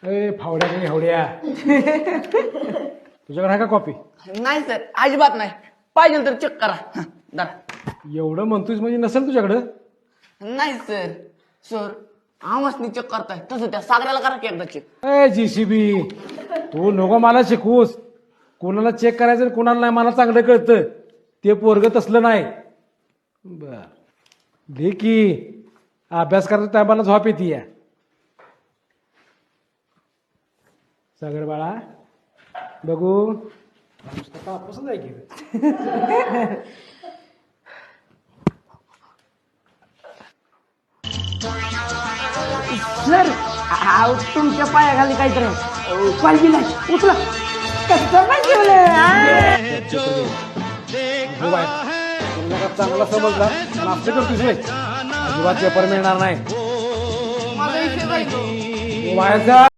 ए फावड्या नाही हावड्या तुझ्याकडे आहे का कॉपी? नाही सर, अजिबात नाही. पाहिजे तर चेक करा. धरा. एवढं म्हणतोयस म्हणजे नसेल तुझ्याकडं. नाही सर. सर आवाजनी चेक करताय तसं त्या सागऱ्याला करा की एकदा चेक. ए जीसीबी, तू नको मला शिकवूस. कोणाला चेक करायचं आणि कोणाला नाही मला चांगलं कळतं. ते पोरग तसलं नाही. बर दे की, अभ्यास करायच्या टायमाला झोप येते या. सागर बाळा बघू कापूसच आहे की. सर तुमच्या पायाखाली काहीतरी पाहिजे नाही. उचला. कसं पाहिजे हो बाय, तुला का चांगला समजला आणि आपलं करतोस रे. अजिबात पेपर मिळणार नाही. माझा विषय काय तो? बाहेर जा.